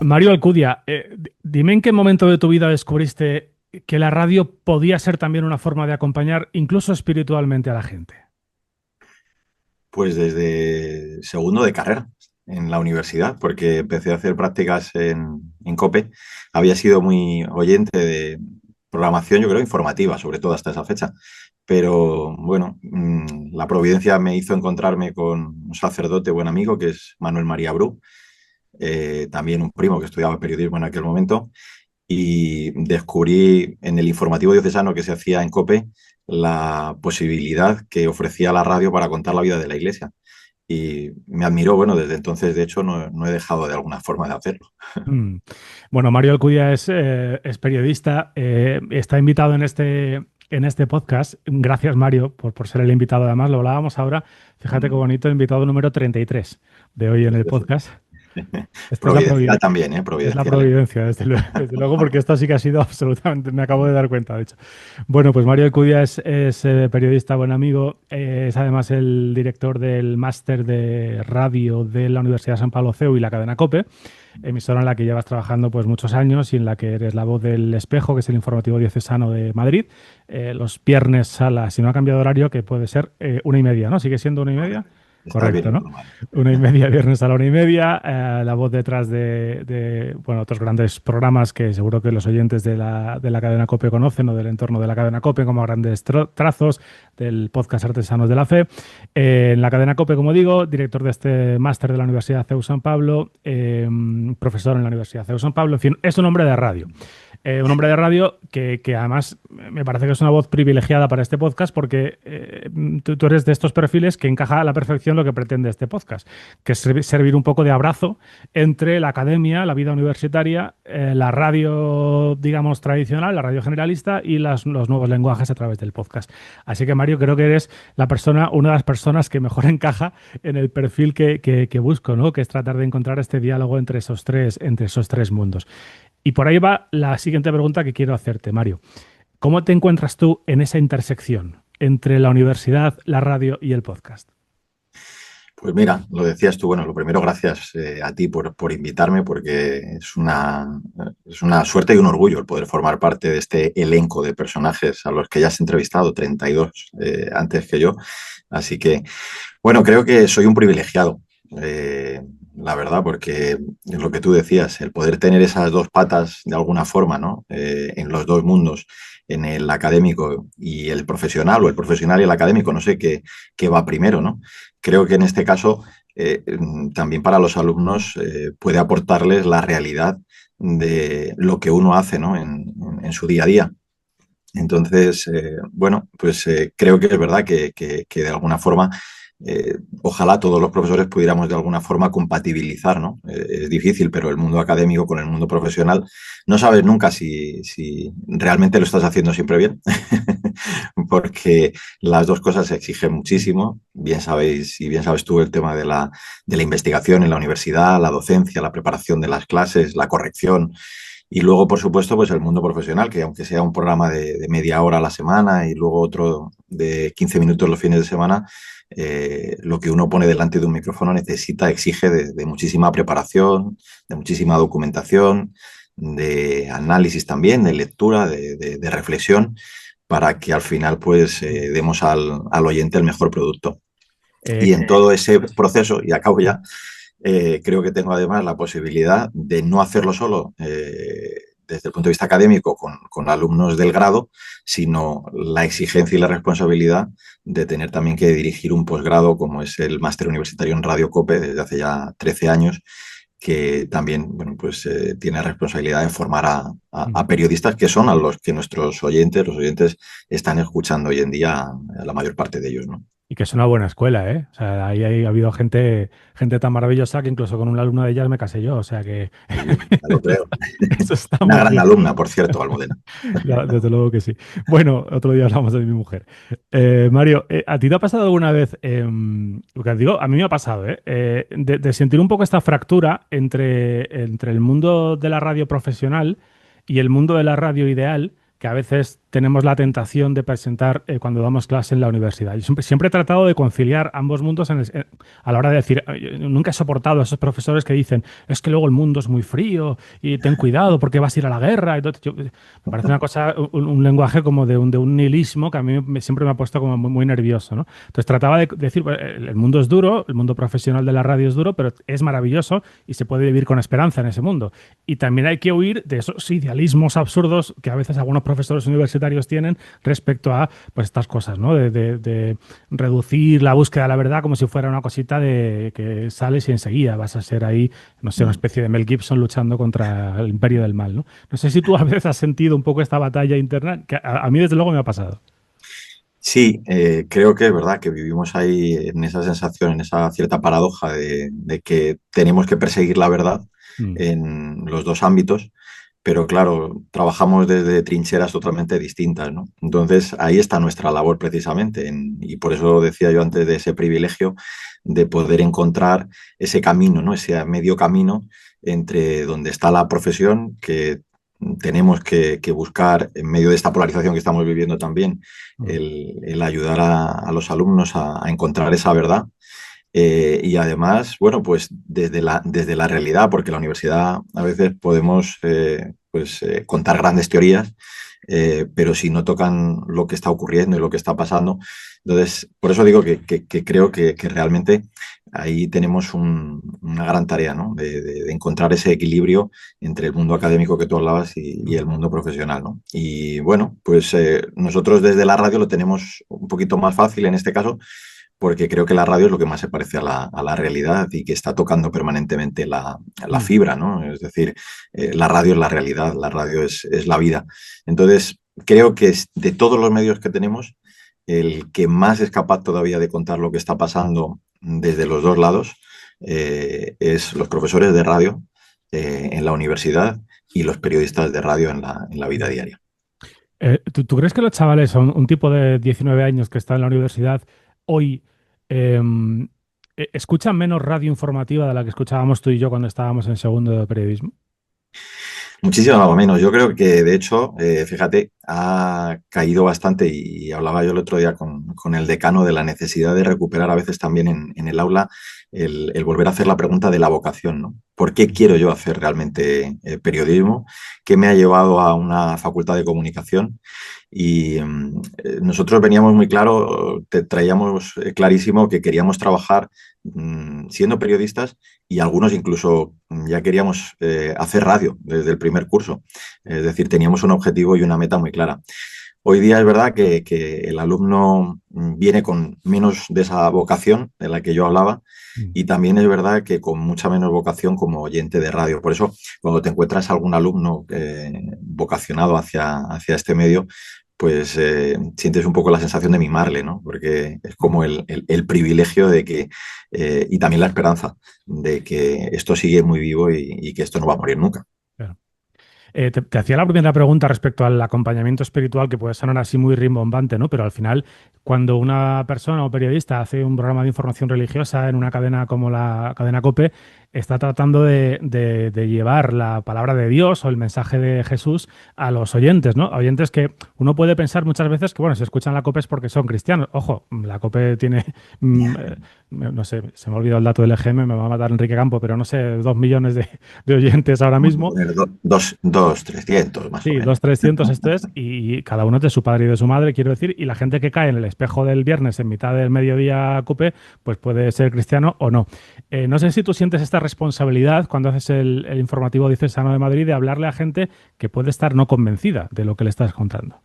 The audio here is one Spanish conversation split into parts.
Mario Alcudia, dime en qué momento de tu vida descubriste que la radio podía ser también una forma de acompañar, incluso espiritualmente, a la gente. Pues desde segundo de carrera en la universidad, porque empecé a hacer prácticas en COPE. Había sido muy oyente de programación, yo creo, informativa, sobre todo hasta esa fecha. Pero bueno, la providencia me hizo encontrarme con un sacerdote buen amigo, que es Manuel María Bru, también un primo que estudiaba periodismo en aquel momento, y descubrí en el informativo diocesano que se hacía en COPE la posibilidad que ofrecía la radio para contar la vida de la iglesia. Y me admiró, bueno, desde entonces, de hecho, no he dejado de alguna forma de hacerlo. Mm. Bueno, Mario Alcudia es periodista, está invitado en este podcast. Gracias, Mario, por ser el invitado. Además, lo hablábamos ahora. Fíjate qué bonito, invitado número 33 de hoy en el podcast. Esta es la Providencial también, ¿eh? Es la Providencial, ¿eh? providencia, desde luego, porque esto sí que ha sido absolutamente, me acabo de dar cuenta, de hecho. Bueno, pues Mario Alcudia es periodista, buen amigo, es además el director del máster de radio de la Universidad de San Pablo CEU y la cadena COPE, emisora en la que llevas trabajando pues muchos años y en la que eres la voz del Espejo, que es el informativo diocesano de Madrid, los viernes a la, si no ha cambiado horario, que puede ser 1:30, ¿no? ¿Sigue siendo 1:30? Correcto. Estás bien Correcto, ¿no? informado. 1:30, viernes a la 1:30, la voz detrás bueno, otros grandes programas que seguro que los oyentes de la cadena COPE conocen o del entorno de la cadena COPE, como Grandes Trazos, del podcast Artesanos de la Fe. En la cadena COPE, como digo, director de este máster de la Universidad CEU San Pablo, profesor en la Universidad CEU San Pablo, en fin, es un hombre de radio. Un hombre de radio que además me parece que es una voz privilegiada para este podcast porque tú eres de estos perfiles que encaja a la perfección lo que pretende este podcast, que es servir un poco de abrazo entre la academia, la vida universitaria, la radio, digamos, tradicional, la radio generalista y los nuevos lenguajes a través del podcast. Así que, Mario, creo que eres una de las personas que mejor encaja en el perfil que busco, ¿no? Que es tratar de encontrar este diálogo entre esos tres mundos. Y por ahí va la siguiente pregunta que quiero hacerte, Mario. ¿Cómo te encuentras tú en esa intersección entre la universidad, la radio y el podcast? Pues mira, lo decías tú, bueno, lo primero, gracias a ti por invitarme, porque es una suerte y un orgullo el poder formar parte de este elenco de personajes a los que ya has entrevistado, 32 antes que yo. Así que, bueno, creo que soy un privilegiado, eh, la verdad, porque es lo que tú decías, el poder tener esas dos patas de alguna forma, ¿no? En los dos mundos, en el académico y el profesional, o el profesional y el académico, no sé qué va primero, ¿no? Creo que en este caso también para los alumnos puede aportarles la realidad de lo que uno hace, ¿no? En su día a día. Entonces, bueno, pues creo que es verdad que de alguna forma, ojalá todos los profesores pudiéramos de alguna forma compatibilizar, ¿no? Es difícil, pero el mundo académico con el mundo profesional no sabes nunca si realmente lo estás haciendo siempre bien, porque las dos cosas se exigen muchísimo. Bien sabéis y bien sabes tú el tema de la investigación en la universidad, la docencia, la preparación de las clases, la corrección. Y luego, por supuesto, pues el mundo profesional, que aunque sea un programa de media hora a la semana y luego otro de 15 minutos los fines de semana, lo que uno pone delante de un micrófono exige de muchísima preparación, de muchísima documentación, de análisis también, de lectura, de reflexión, para que al final pues demos al oyente el mejor producto. Eh, Y en todo ese proceso, y acabo ya, creo que tengo además la posibilidad de no hacerlo solo desde el punto de vista académico con alumnos del grado, sino la exigencia y la responsabilidad de tener también que dirigir un posgrado como es el máster universitario en Radio COPE desde hace ya 13 años, que también bueno, pues, tiene responsabilidad de formar a periodistas que son a los que nuestros oyentes, los oyentes, están escuchando hoy en día, a la mayor parte de ellos, ¿no? Y que es una buena escuela, ¿eh? O sea, ahí ha habido gente tan maravillosa que incluso con un alumno de ellas me casé yo. O sea que Y ya lo creo. eso está Una muy gran bien. alumna, por cierto, Almudena. Desde luego que sí. Bueno, otro día hablamos de mi mujer. Mario, ¿a ti te ha pasado alguna vez, lo que digo, a mí me ha pasado, de sentir un poco esta fractura entre el mundo de la radio profesional y el mundo de la radio ideal, que a veces tenemos la tentación de presentar cuando damos clase en la universidad. Yo siempre he tratado de conciliar ambos mundos a la hora de decir, nunca he soportado a esos profesores que dicen, es que luego el mundo es muy frío y ten cuidado porque vas a ir a la guerra. Me parece una cosa, un lenguaje como de un nihilismo que a mí siempre me ha puesto como muy, muy nervioso, ¿no? Entonces trataba de decir, pues, el mundo es duro, el mundo profesional de la radio es duro, pero es maravilloso y se puede vivir con esperanza en ese mundo. Y también hay que huir de esos idealismos absurdos que a veces algunos profesores universitarios tienen respecto a pues, estas cosas, ¿no? De reducir la búsqueda de la verdad como si fuera una cosita de que sales y enseguida vas a ser ahí, no sé, una especie de Mel Gibson luchando contra el imperio del mal, ¿no? No sé si tú a veces has sentido un poco esta batalla interna, que a mí desde luego me ha pasado. Sí, creo que es verdad que vivimos ahí en esa sensación, en esa cierta paradoja de que tenemos que perseguir la verdad Mm. en los dos ámbitos, pero claro, trabajamos desde trincheras totalmente distintas, ¿no? Entonces, ahí está nuestra labor precisamente, y por eso decía yo antes de ese privilegio de poder encontrar ese camino, ¿no? Ese medio camino entre donde está la profesión, que tenemos que buscar en medio de esta polarización que estamos viviendo también, Mm. el ayudar a los alumnos a encontrar esa verdad. Y además, bueno, pues desde la realidad, porque en la universidad a veces podemos contar grandes teorías, pero si no tocan lo que está ocurriendo y lo que está pasando, entonces, por eso digo que creo que realmente ahí tenemos una gran tarea, ¿no? De encontrar ese equilibrio entre el mundo académico que tú hablabas y el mundo profesional, ¿no? Y bueno, pues nosotros desde la radio lo tenemos un poquito más fácil en este caso, porque creo que la radio es lo que más se parece a la realidad y que está tocando permanentemente la Mm. fibra, ¿no? Es decir, la radio es la realidad, la radio es la vida. Entonces, creo que de todos los medios que tenemos, el que más es capaz todavía de contar lo que está pasando desde los dos lados es los profesores de radio en la universidad y los periodistas de radio en la vida diaria. ¿Tú crees que los chavales, un tipo de 19 años que está en la universidad, hoy em, escuchan menos radio informativa de la que escuchábamos tú y yo cuando estábamos en segundo de periodismo? Muchísimo menos. Yo creo que, de hecho, fíjate, ha caído bastante y hablaba yo el otro día con el decano de la necesidad de recuperar a veces también en el aula el volver a hacer la pregunta de la vocación, ¿no? ¿Por qué quiero yo hacer realmente periodismo? ¿Qué me ha llevado a una facultad de comunicación? Y nosotros veníamos muy claro, te traíamos clarísimo que queríamos trabajar siendo periodistas y algunos incluso ya queríamos hacer radio desde el primer curso. Es decir, teníamos un objetivo y una meta muy clara. Hoy día es verdad que el alumno viene con menos de esa vocación de la que yo hablaba Mm. y también es verdad que con mucha menos vocación como oyente de radio. Por eso, cuando te encuentras algún alumno vocacionado hacia este medio, pues sientes un poco la sensación de mimarle, ¿no? Porque es como el privilegio de que, y también la esperanza de que esto sigue muy vivo y que esto no va a morir nunca. Claro. Te hacía la primera pregunta respecto al acompañamiento espiritual, que puede sonar así muy rimbombante, ¿no? Pero al final, cuando una persona o periodista hace un programa de información religiosa en una cadena como la cadena COPE, está tratando de llevar la palabra de Dios o el mensaje de Jesús a los oyentes, ¿no? Oyentes que uno puede pensar muchas veces que, bueno, si escuchan la COPE es porque son cristianos. Ojo, la COPE tiene, no sé, se me ha olvidado el dato del EGM, me va a matar Enrique Campo, pero no sé, 2 millones de oyentes ahora Vamos a mismo. poner dos, 300 más o Sí, menos. 200, 300 esto es, y cada uno es de su padre y de su madre, quiero decir, y la gente que cae en el espejo del viernes en mitad del mediodía COPE, pues puede ser cristiano o no. No sé si tú sientes esta responsabilidad cuando haces el informativo diocesano de Madrid de hablarle a gente que puede estar no convencida de lo que le estás contando.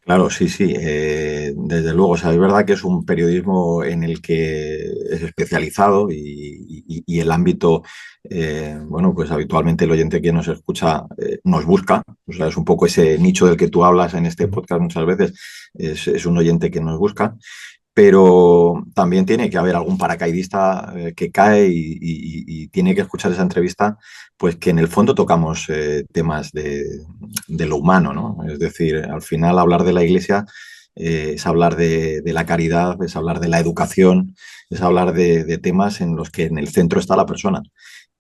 Claro, sí, sí, desde luego. O sea, es verdad que es un periodismo en el que es especializado y el ámbito, bueno, pues habitualmente el oyente que nos escucha nos busca. O sea, es un poco ese nicho del que tú hablas en este Mm. podcast muchas veces. Es un oyente que nos busca. Pero también tiene que haber algún paracaidista que cae y tiene que escuchar esa entrevista, pues que en el fondo tocamos temas de lo humano, ¿no? Es decir, al final hablar de la Iglesia es hablar de la caridad, es hablar de la educación, es hablar de temas en los que en el centro está la persona.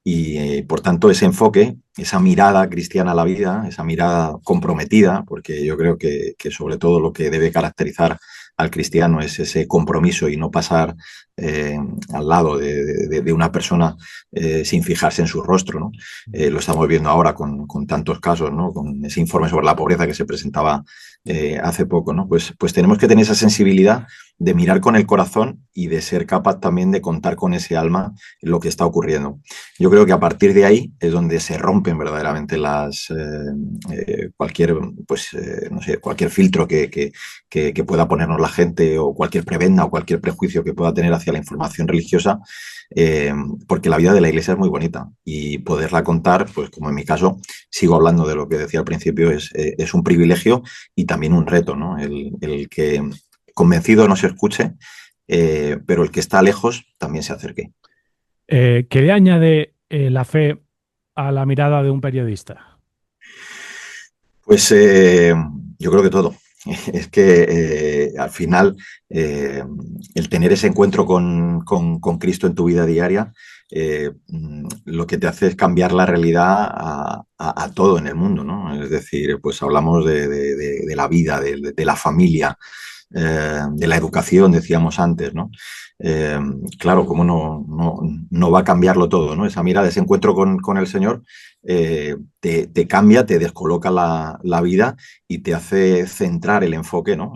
Y por tanto ese enfoque, esa mirada cristiana a la vida, esa mirada comprometida, porque yo creo que sobre todo lo que debe caracterizar al cristiano es ese compromiso y no pasar eh, al lado de una persona sin fijarse en su rostro, ¿no? Lo estamos viendo ahora con tantos casos, ¿no? Con ese informe sobre la pobreza que se presentaba hace poco, ¿no? Pues tenemos que tener esa sensibilidad de mirar con el corazón y de ser capaz también de contar con ese alma lo que está ocurriendo. Yo creo que a partir de ahí es donde se rompen verdaderamente cualquier, pues, no sé, cualquier filtro que pueda ponernos la gente o cualquier prebenda o cualquier prejuicio que pueda tener hacia la información religiosa, eh, porque la vida de la iglesia es muy bonita y poderla contar, pues como en mi caso, sigo hablando de lo que decía al principio, es un privilegio y también un reto, ¿no? El que convencido no se escuche, pero el que está lejos también se acerque. ¿Qué le añade la fe a la mirada de un periodista? Pues yo creo que todo. Es que al final el tener ese encuentro con Cristo en tu vida diaria lo que te hace es cambiar la realidad a todo en el mundo, ¿no? Es decir, pues hablamos de la vida, de la familia, de la educación, decíamos antes, ¿no? Eh, claro, como no va a cambiarlo todo, ¿no? Esa mirada, ese encuentro con el Señor te cambia, te descoloca la vida y te hace centrar el enfoque, ¿no?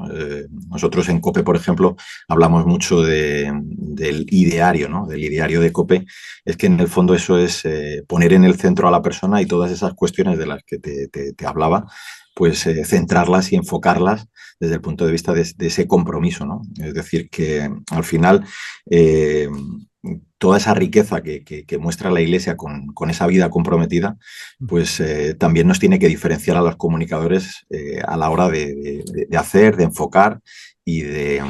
Nosotros en COPE, por ejemplo, hablamos mucho del ideario, ¿no? Del ideario de COPE. Es que en el fondo eso es poner en el centro a la persona y todas esas cuestiones de las que te hablaba, pues centrarlas y enfocarlas desde el punto de vista de ese compromiso, ¿no? Es decir, que al final eh, toda esa riqueza que muestra la Iglesia con esa vida comprometida, pues también nos tiene que diferenciar a los comunicadores a la hora de hacer, de enfocar y de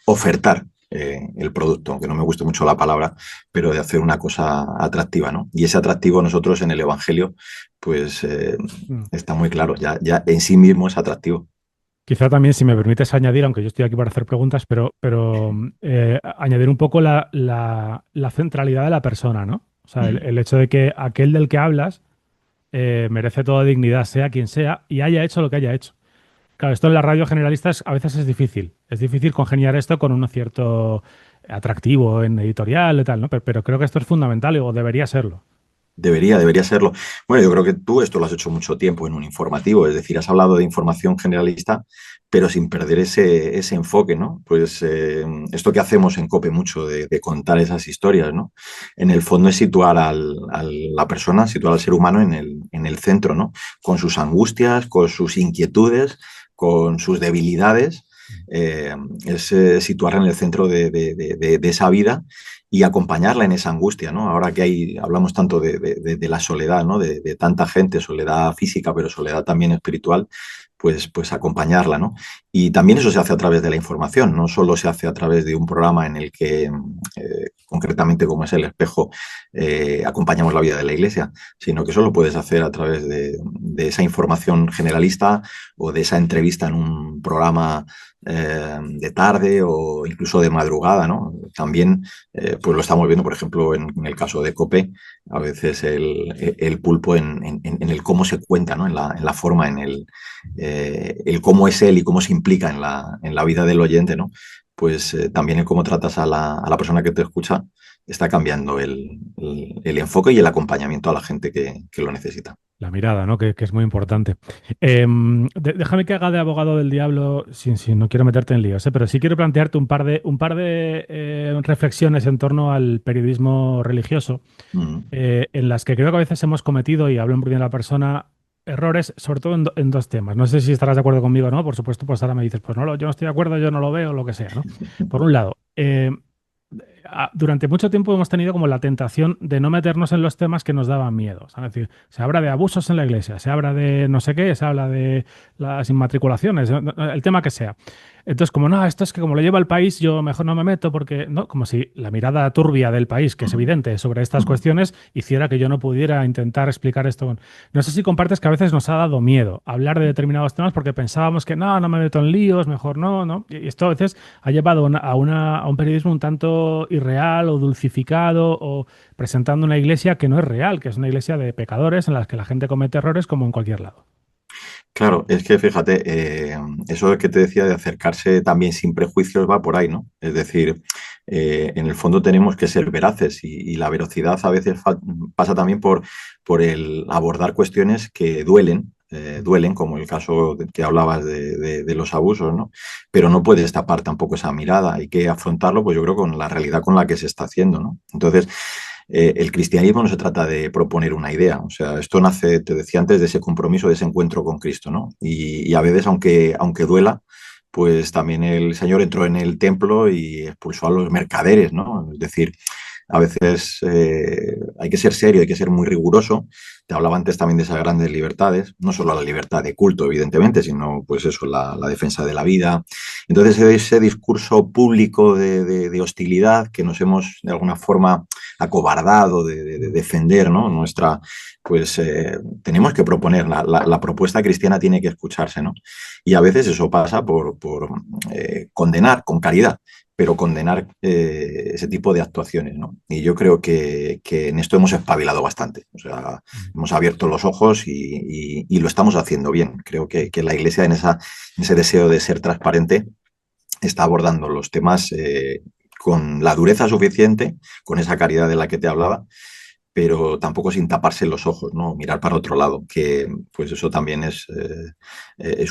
ofertar el producto, aunque no me guste mucho la palabra, pero de hacer una cosa atractiva, ¿no? Y ese atractivo nosotros en el Evangelio, pues Mm. está muy claro, ya en sí mismo es atractivo. Quizá también, si me permites añadir, aunque yo estoy aquí para hacer preguntas, pero añadir un poco la centralidad de la persona, ¿no? O sea, Mm. el hecho de que aquel del que hablas merece toda dignidad, sea quien sea, y haya hecho lo que haya hecho. Claro, esto en la radio generalista a veces es difícil. Es difícil congeniar esto con un cierto atractivo en editorial y tal, ¿no? Pero creo que esto es fundamental o debería serlo. Debería serlo. Bueno, yo creo que tú esto lo has hecho mucho tiempo en un informativo, es decir, has hablado de información generalista, pero sin perder ese enfoque, ¿no? Pues esto que hacemos en COPE mucho de contar esas historias, ¿no? En el fondo es situar a la persona, situar al ser humano en el centro, ¿no? Con sus angustias, con sus inquietudes, con sus debilidades. eh, es situarla en el centro de esa vida y acompañarla en esa angustia, ¿no? Ahora que hablamos tanto de la soledad, ¿no? De tanta gente, soledad física, pero soledad también espiritual, pues acompañarla, ¿no? Y también eso se hace a través de la información, no solo se hace a través de un programa en el que, concretamente como es El Espejo, acompañamos la vida de la Iglesia, sino que eso lo puedes hacer a través de esa información generalista o de esa entrevista en un programa de tarde o incluso de madrugada, ¿no? También pues lo estamos viendo, por ejemplo, en el caso de COPE, a veces el pulpo en el cómo se cuenta, ¿no? En la forma, el cómo es él y cómo se implica en la vida del oyente, ¿no? Pues también el cómo tratas a la persona que te escucha está cambiando el enfoque y el acompañamiento a la gente que lo necesita. La mirada, ¿no? Que es muy importante. Déjame que haga de abogado del diablo, sin no quiero meterte en líos, pero sí quiero plantearte un par de reflexiones en torno al periodismo religioso, Mm. en las que creo que a veces hemos cometido, y hablo en primera persona, errores, sobre todo en dos temas. No sé si estarás de acuerdo conmigo o no, por supuesto, pues ahora me dices, pues no, yo no estoy de acuerdo, yo no lo veo, lo que sea, ¿no? Por un lado, durante mucho tiempo hemos tenido como la tentación de no meternos en los temas que nos daban miedo. Es decir, se habla de abusos en la iglesia, se habla de no sé qué, se habla de las inmatriculaciones, el tema que sea. Entonces, como no, esto es que como lo lleva el país, yo mejor no me meto porque, no, como si la mirada turbia del país, que es Mm. evidente sobre estas Mm. cuestiones, hiciera que yo no pudiera intentar explicar esto. No sé si compartes que a veces nos ha dado miedo hablar de determinados temas porque pensábamos que no me meto en líos, mejor no, ¿no? Y esto a veces ha llevado a un periodismo un tanto irreal o dulcificado o presentando una iglesia que no es real, que es una iglesia de pecadores en la que la gente comete errores como en cualquier lado. Claro, es que fíjate, eso que te decía de acercarse también sin prejuicios va por ahí, ¿no? Es decir, en el fondo tenemos que ser veraces y la veracidad a veces pasa también por el abordar cuestiones que duelen, como el caso que hablabas de los abusos, ¿no? Pero no puedes tapar tampoco esa mirada, hay que afrontarlo, pues yo creo, con la realidad con la que se está haciendo, ¿no? Entonces, el cristianismo no se trata de proponer una idea, o sea, esto nace, te decía antes, de ese compromiso, de ese encuentro con Cristo, ¿no? Y a veces, aunque duela, pues también el Señor entró en el templo y expulsó a los mercaderes, ¿no? Es decir, a veces hay que ser serio, hay que ser muy riguroso. Te hablaba antes también de esas grandes libertades, no solo la libertad de culto, evidentemente, sino pues eso, la defensa de la vida. Entonces, ese discurso público de hostilidad que nos hemos de alguna forma acobardado de defender, ¿no? Nuestra, pues tenemos que proponer, la propuesta cristiana tiene que escucharse, ¿no? Y a veces eso pasa por condenar con caridad, pero condenar ese tipo de actuaciones, ¿no? Y yo creo que en esto hemos espabilado bastante, o sea, hemos abierto los ojos y lo estamos haciendo bien. Creo que la Iglesia en ese deseo de ser transparente está abordando los temas con la dureza suficiente, con esa caridad de la que te hablaba, pero tampoco sin taparse los ojos, ¿no? Mirar para otro lado, que pues eso también es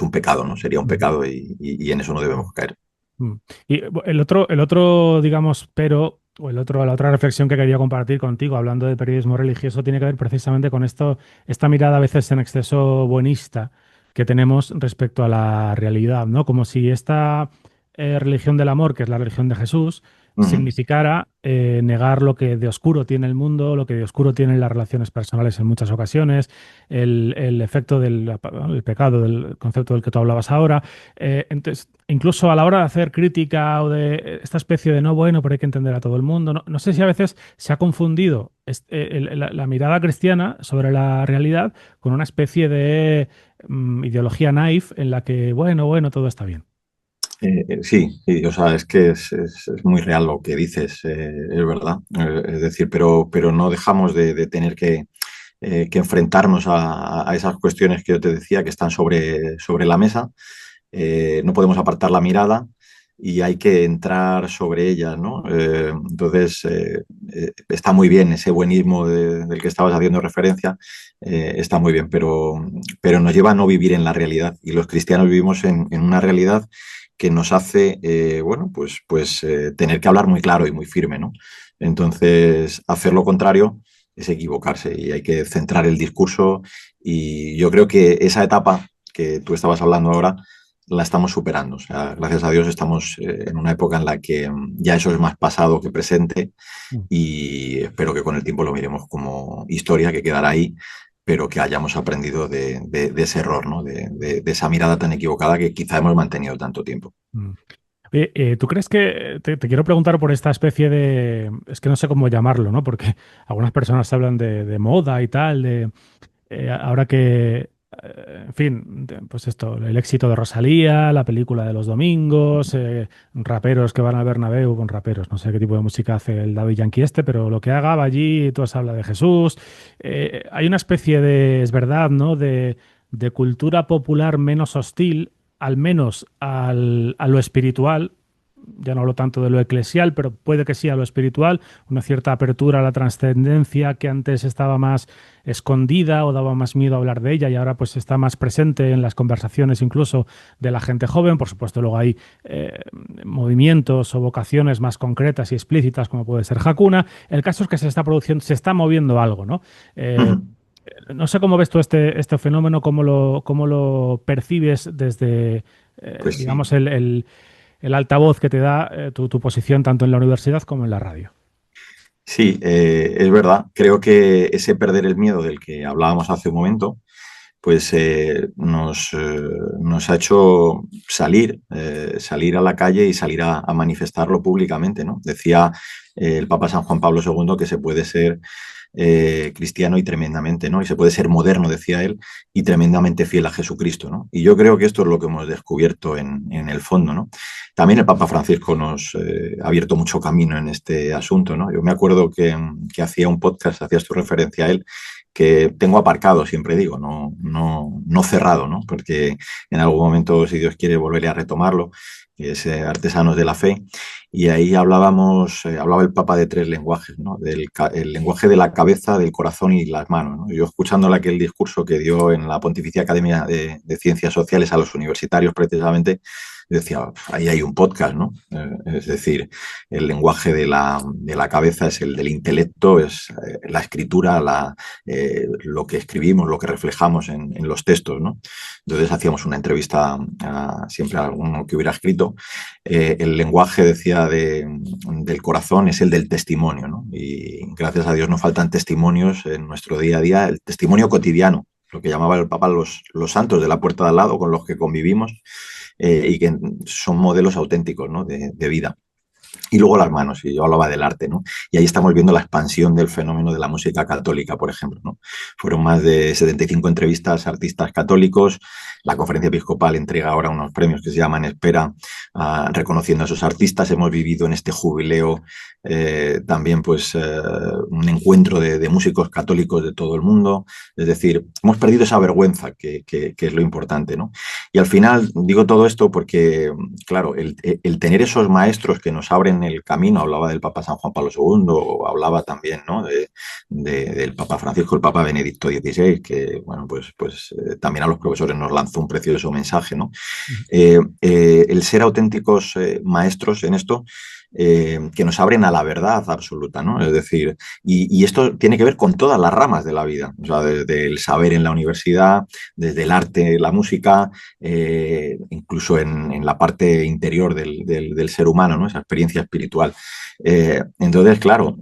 un pecado, ¿no? Sería un pecado y en eso no debemos caer. Mm. Y el otro, digamos, la otra reflexión que quería compartir contigo, hablando de periodismo religioso, tiene que ver precisamente con esta mirada a veces en exceso buenista que tenemos respecto a la realidad, ¿no? Como si esta religión del amor, que es la religión de Jesús, Uh -huh. significara negar lo que de oscuro tiene el mundo, lo que de oscuro tienen las relaciones personales en muchas ocasiones, el efecto del el pecado, del concepto del que tú hablabas ahora. Entonces, incluso a la hora de hacer crítica o de esta especie de no, bueno, pero hay que entender a todo el mundo, no sé si a veces se ha confundido la mirada cristiana sobre la realidad con una especie de ideología naif en la que, bueno, todo está bien. Sí, o sea, es que es muy real lo que dices, es verdad. Es decir, pero no dejamos de tener que enfrentarnos a esas cuestiones que yo te decía que están sobre la mesa. No podemos apartar la mirada y hay que entrar sobre ellas, ¿no? Entonces, está muy bien ese buenismo del que estabas haciendo referencia, está muy bien, pero nos lleva a no vivir en la realidad y los cristianos vivimos en una realidad que nos hace, bueno, pues tener que hablar muy claro y muy firme, ¿no? Entonces, hacer lo contrario es equivocarse y hay que centrar el discurso y yo creo que esa etapa que tú estabas hablando ahora la estamos superando. O sea, gracias a Dios estamos en una época en la que ya eso es más pasado que presente y espero que con el tiempo lo miremos como historia que quedará ahí, pero que hayamos aprendido de ese error, ¿no? De esa mirada tan equivocada que quizá hemos mantenido tanto tiempo. Oye, ¿tú crees que, te quiero preguntar por esta especie de, es que no sé cómo llamarlo, ¿no? Porque algunas personas hablan de moda y tal, ahora que, en fin, pues esto, el éxito de Rosalía, la película de los domingos, raperos que van al Bernabéu con raperos, no sé qué tipo de música hace el Daddy Yankee pero lo que haga va allí, todo se habla de Jesús. Hay una especie de, es verdad, ¿no? De cultura popular menos hostil, al menos a lo espiritual. Ya no hablo tanto de lo eclesial, pero puede que sí a lo espiritual, una cierta apertura a la trascendencia que antes estaba más escondida o daba más miedo a hablar de ella y ahora pues está más presente en las conversaciones incluso de la gente joven. Por supuesto, luego hay movimientos o vocaciones más concretas y explícitas como puede ser Hakuna. El caso es que se está produciendo, se está moviendo algo, ¿no? Uh Eh, -huh. no sé cómo ves tú este fenómeno, cómo lo percibes desde, Pues sí. digamos, el altavoz que te da tu posición tanto en la universidad como en la radio. Sí, es verdad. Creo que ese perder el miedo del que hablábamos hace un momento, pues nos ha hecho salir a la calle y salir a manifestarlo públicamente, ¿no? Decía el Papa San Juan Pablo II que se puede ser cristiano y tremendamente, ¿no? Y se puede ser moderno, decía él, y tremendamente fiel a Jesucristo, ¿no? Y yo creo que esto es lo que hemos descubierto en el fondo, ¿no? También el Papa Francisco nos ha abierto mucho camino en este asunto, ¿no? Yo me acuerdo que hacía un podcast, hacías tu referencia a él, que tengo aparcado, siempre digo, no cerrado, ¿no? Porque en algún momento, si Dios quiere, volveré a retomarlo, que es Artesanos de la Fe, y ahí hablaba el Papa de tres lenguajes, ¿no? El lenguaje de la cabeza, del corazón y las manos, ¿no? Yo escuchándole aquel discurso que dio en la Pontificia Academia de Ciencias Sociales a los universitarios precisamente, decía, ahí hay un podcast, ¿no? Es decir, el lenguaje de la cabeza es el del intelecto, es la escritura, lo que escribimos, lo que reflejamos en los textos, ¿no? Entonces hacíamos una entrevista siempre a alguno que hubiera escrito. El lenguaje, decía, del corazón es el del testimonio, ¿no? Y gracias a Dios no faltan testimonios en nuestro día a día, el testimonio cotidiano, lo que llamaba el Papa los santos de la puerta de al lado con los que convivimos, y que son modelos auténticos, ¿no? de vida. Y luego las manos, y yo hablaba del arte, ¿no? Y ahí estamos viendo la expansión del fenómeno de la música católica, por ejemplo, ¿no? Fueron más de 75 entrevistas a artistas católicos. La Conferencia Episcopal entrega ahora unos premios que se llaman Espera, reconociendo a esos artistas. Hemos vivido en este jubileo también pues un encuentro de músicos católicos de todo el mundo. Es decir, hemos perdido esa vergüenza que es lo importante, ¿no? Y al final digo todo esto porque, claro, el tener esos maestros que nos abren el camino, hablaba del Papa San Juan Pablo II, hablaba también, ¿no? Del Papa Francisco, el Papa Benedicto XVI, que, bueno, pues también a los profesores nos lanzó un precioso mensaje, ¿no? El ser auténticos maestros en esto, que nos abren a la verdad absoluta, ¿no? Es decir, y esto tiene que ver con todas las ramas de la vida, o sea, desde el saber en la universidad, desde el arte, la música, incluso en la parte interior del ser humano, ¿no? Esa experiencia espiritual. Entonces, claro,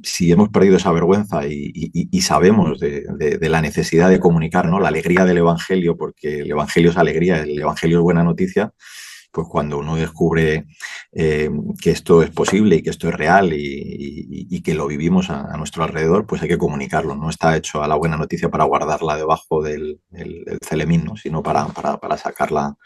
si hemos perdido esa vergüenza y sabemos de la necesidad de comunicar, ¿no? La alegría del Evangelio, porque el Evangelio es alegría, el Evangelio es buena noticia, pues cuando uno descubre que esto es posible y que esto es real y que lo vivimos a nuestro alrededor, pues hay que comunicarlo. No está hecho a la buena noticia para guardarla debajo del celemín, ¿no? Sino para sacarla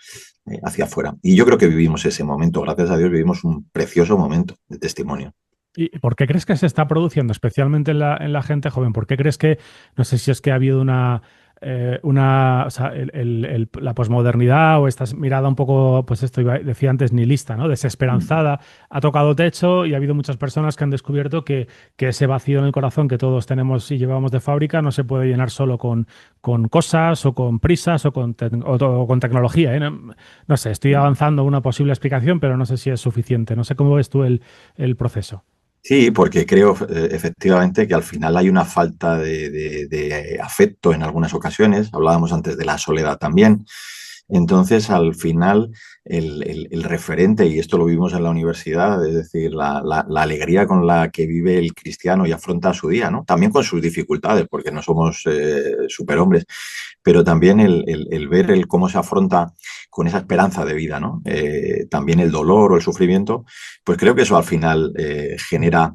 hacia afuera. Y yo creo que vivimos ese momento, gracias a Dios, vivimos un precioso momento de testimonio. ¿Y por qué crees que se está produciendo, especialmente en la gente joven? ¿Por qué crees que, no sé si es que ha habido o sea, la posmodernidad o esta mirada un poco, pues esto decía antes, nihilista, ¿no? Desesperanzada, ha tocado techo y ha habido muchas personas que han descubierto que ese vacío en el corazón que todos tenemos y llevamos de fábrica no se puede llenar solo con cosas o con prisas o con tecnología, ¿eh? No sé, estoy avanzando a una posible explicación, pero no sé si es suficiente. No sé cómo ves tú el proceso. Sí, porque creo efectivamente que al final hay una falta de afecto en algunas ocasiones. Hablábamos antes de la soledad también. Entonces, al final, el referente, y esto lo vimos en la universidad, es decir, la alegría con la que vive el cristiano y afronta su día, ¿no? También con sus dificultades, porque no somos superhombres, pero también el ver cómo se afronta con esa esperanza de vida, ¿no? También el dolor o el sufrimiento, pues creo que eso al final genera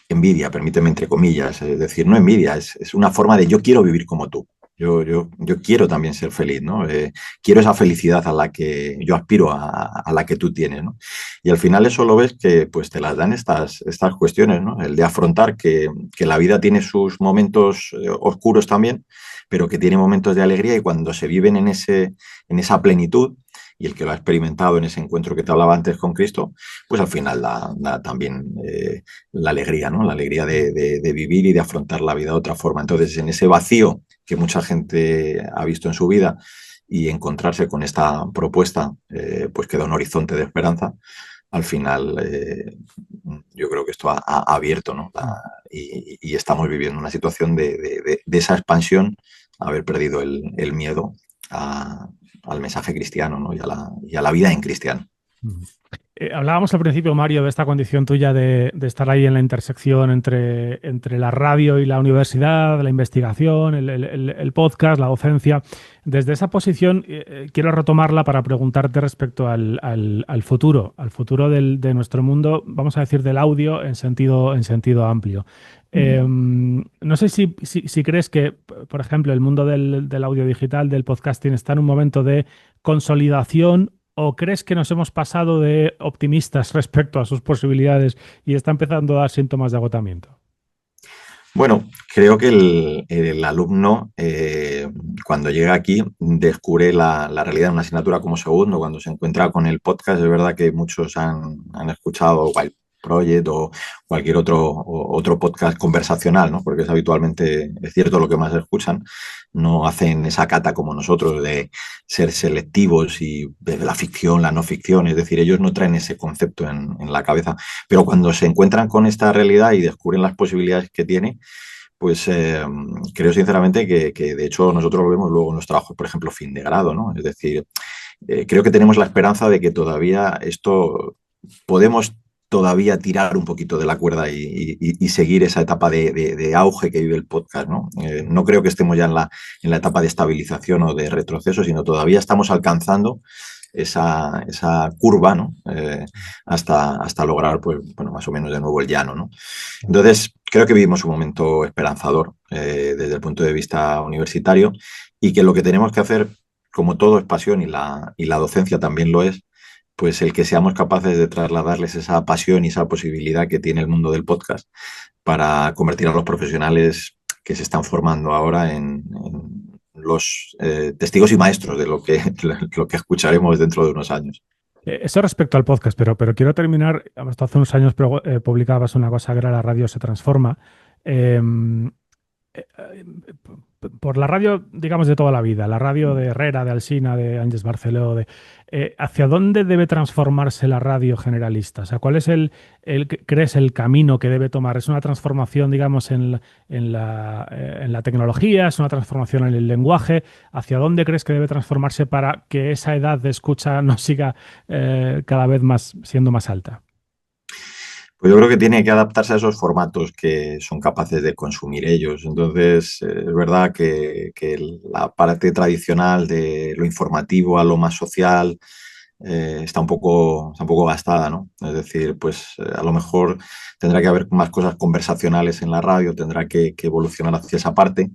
envidia, permíteme entre comillas, es decir, no envidia, es una forma de yo quiero vivir como tú. Yo quiero también ser feliz, ¿no? Quiero esa felicidad a la que yo aspiro, a la que tú tienes, ¿no? Y al final eso lo ves que pues te las dan estas cuestiones, ¿no? El de afrontar que la vida tiene sus momentos oscuros también, pero que tiene momentos de alegría, y cuando se viven en esa plenitud, y el que lo ha experimentado en ese encuentro que te hablaba antes con Cristo, pues al final da también la alegría, ¿no? La alegría de vivir y de afrontar la vida de otra forma. Entonces, en ese vacío que mucha gente ha visto en su vida, y encontrarse con esta propuesta, pues queda un horizonte de esperanza. Al final, yo creo que esto ha abierto, ¿no? Y estamos viviendo una situación de esa expansión, haber perdido el miedo al mensaje cristiano, ¿no? y a la vida en cristiano. Hablábamos al principio, Mario, de esta condición tuya de estar ahí en la intersección entre la radio y la universidad, la investigación, el podcast, la docencia. Desde esa posición, quiero retomarla para preguntarte respecto al futuro de nuestro mundo, vamos a decir, del audio en sentido amplio. No sé si crees que, por ejemplo, el mundo del audio digital, del podcasting, está en un momento de consolidación. ¿O crees que nos hemos pasado de optimistas respecto a sus posibilidades y está empezando a dar síntomas de agotamiento? Bueno, creo que el alumno, cuando llega aquí, descubre la realidad de una asignatura como segundo. Cuando se encuentra con el podcast, es verdad que muchos han escuchado Wild Project o cualquier otro podcast conversacional, ¿no? Porque es habitualmente, es cierto, lo que más escuchan. No hacen esa cata como nosotros de ser selectivos y de la ficción, la no ficción. Es decir, ellos no traen ese concepto en la cabeza. Pero cuando se encuentran con esta realidad y descubren las posibilidades que tiene, pues creo sinceramente que de hecho nosotros lo vemos luego en los trabajos, por ejemplo, fin de grado, ¿no? Es decir, creo que tenemos la esperanza de que todavía esto podemos todavía tirar un poquito de la cuerda y seguir esa etapa de auge que vive el podcast, ¿no? No creo que estemos ya en la etapa de estabilización o de retroceso, sino todavía estamos alcanzando esa curva, ¿no? Hasta lograr, pues, bueno, más o menos de nuevo el llano, ¿no? Entonces, creo que vivimos un momento esperanzador desde el punto de vista universitario y que lo que tenemos que hacer, como todo es pasión y la docencia también lo es, pues el que seamos capaces de trasladarles esa pasión y esa posibilidad que tiene el mundo del podcast para convertir a los profesionales que se están formando ahora en los testigos y maestros de lo que escucharemos dentro de unos años. Eso respecto al podcast, pero quiero terminar. Hasta hace unos años publicabas una cosa que era La radio se transforma. Eh, por la radio, digamos, de toda la vida, la radio de Herrera, de Alsina, de Ángels Barceló, ¿hacia dónde debe transformarse la radio generalista? O sea, ¿cuál es crees, el camino que debe tomar? ¿Es una transformación, digamos, en la tecnología? ¿Es una transformación en el lenguaje? ¿Hacia dónde crees que debe transformarse para que esa edad de escucha no siga cada vez más siendo más alta? Pues yo creo que tiene que adaptarse a esos formatos que son capaces de consumir ellos. Entonces, es verdad que la parte tradicional de lo informativo a lo más social está un poco gastada, ¿no? Es decir, pues a lo mejor tendrá que haber más cosas conversacionales en la radio, tendrá que evolucionar hacia esa parte.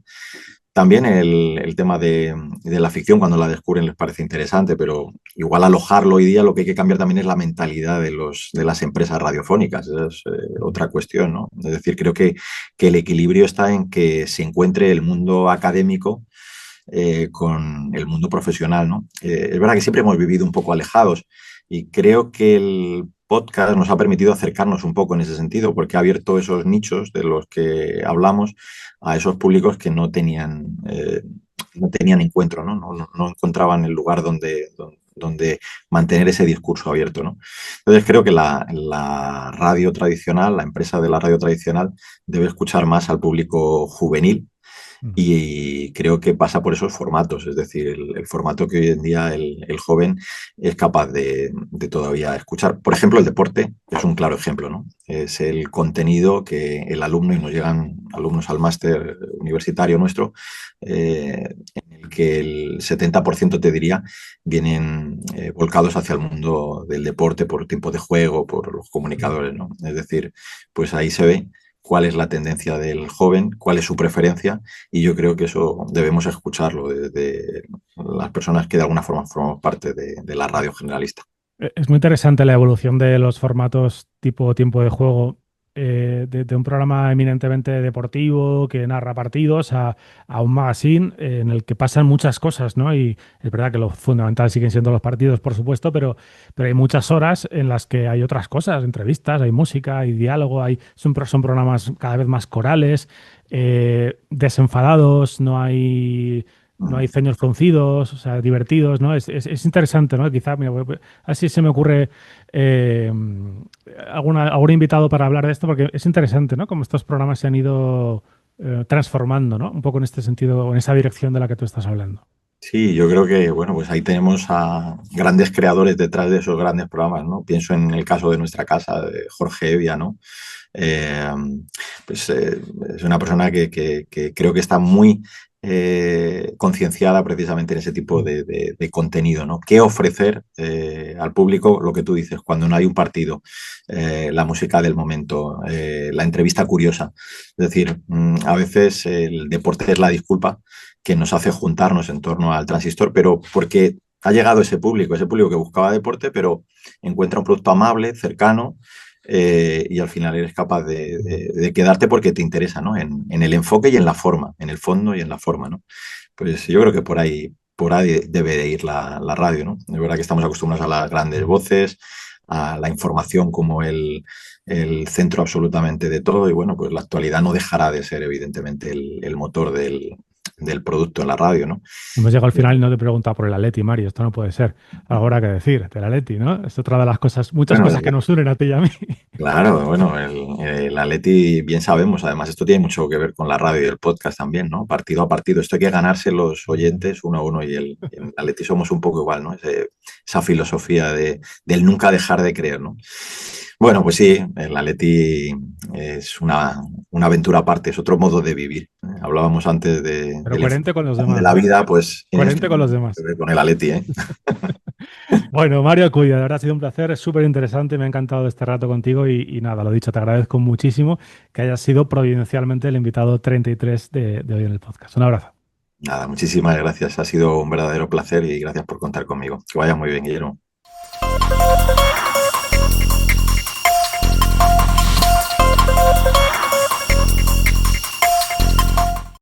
También el tema de la ficción, cuando la descubren, les parece interesante, pero igual alojarlo hoy día lo que hay que cambiar también es la mentalidad de las empresas radiofónicas. Esa es otra cuestión, ¿no? Es decir, creo que el equilibrio está en que se encuentre el mundo académico con el mundo profesional, ¿no? Es verdad que siempre hemos vivido un poco alejados y creo que el podcast nos ha permitido acercarnos un poco en ese sentido, porque ha abierto esos nichos de los que hablamos a esos públicos que no tenían encuentro, ¿no? No encontraban el lugar donde mantener ese discurso abierto, ¿no? Entonces creo que la radio tradicional, la empresa de la radio tradicional, debe escuchar más al público juvenil y creo que pasa por esos formatos, es decir, el formato que hoy en día el joven es capaz de todavía escuchar. Por ejemplo, el deporte es un claro ejemplo, ¿no? Es el contenido que el alumno, y nos llegan alumnos al máster universitario nuestro, en el que el 70% te diría vienen volcados hacia el mundo del deporte por tiempo de juego, por los comunicadores, ¿no? Es decir, pues ahí se ve cuál es la tendencia del joven, cuál es su preferencia, y yo creo que eso debemos escucharlo desde las personas que de alguna forma formamos parte de la radio generalista. Es muy interesante la evolución de los formatos tipo tiempo de juego, de un programa eminentemente deportivo que narra partidos a un magazine en el que pasan muchas cosas, ¿no? Y es verdad que lo fundamental siguen siendo los partidos, por supuesto, pero hay muchas horas en las que hay otras cosas, entrevistas, hay música, hay diálogo, son programas cada vez más corales, desenfadados, no hay ceños fruncidos, o sea, divertidos, ¿no? Es interesante, ¿no? Quizá, mira, así se me ocurre algún invitado para hablar de esto, porque es interesante, ¿no? Cómo estos programas se han ido transformando, ¿no? Un poco en este sentido, en esa dirección de la que tú estás hablando. Sí, yo creo que, bueno, pues ahí tenemos a grandes creadores detrás de esos grandes programas, ¿no? Pienso en el caso de nuestra casa, de Jorge Evia, ¿no? Eh, pues es una persona que creo que está muy concienciada precisamente en ese tipo Mm. de contenido, ¿no? ¿Qué ofrecer al público? Lo que tú dices, cuando no hay un partido, la música del momento, la entrevista curiosa. Es decir, a veces el deporte es la disculpa que nos hace juntarnos en torno al transistor, pero porque ha llegado ese público que buscaba deporte, pero encuentra un producto amable, cercano, y al final eres capaz de quedarte porque te interesa, ¿no? En el enfoque y en la forma, en el fondo y en la forma, ¿no? Pues yo creo que por ahí debe de ir la radio, ¿no? Es verdad que estamos acostumbrados a las grandes Mm. voces, a la información como el centro absolutamente de todo, y bueno, pues la actualidad no dejará de ser evidentemente el motor del producto en la radio, ¿no? Hemos llegado al final y no te he preguntado por el Atleti, Mario. Esto no puede ser. Algo habrá que decir del Atleti, ¿no? Es otra de las cosas, muchas Bueno, cosas que nos unen a ti y a mí. claro, bueno, el Atleti, bien sabemos, además esto tiene mucho que ver con la radio y el podcast también, ¿no? Partido a partido, esto hay que ganarse los oyentes uno a uno y el Atleti somos un poco igual, ¿no? Esa filosofía del nunca dejar de creer, ¿no? Bueno, pues sí, el Atleti es una aventura aparte, es otro modo de vivir. Hablábamos antes Pero del coherente con los enfoque de demás, la ¿eh? vida, pues en este Coherente con los mundo demás. con el Atleti, ¿eh? Bueno, Mario Cuya, de verdad ha sido un placer, es súper interesante, me ha encantado este rato contigo y nada, lo dicho, te agradezco muchísimo que hayas sido providencialmente el invitado 33 de hoy en el podcast. Un abrazo. Nada, muchísimas gracias, ha sido un verdadero placer y gracias por contar conmigo. Que vaya muy bien, Guillermo.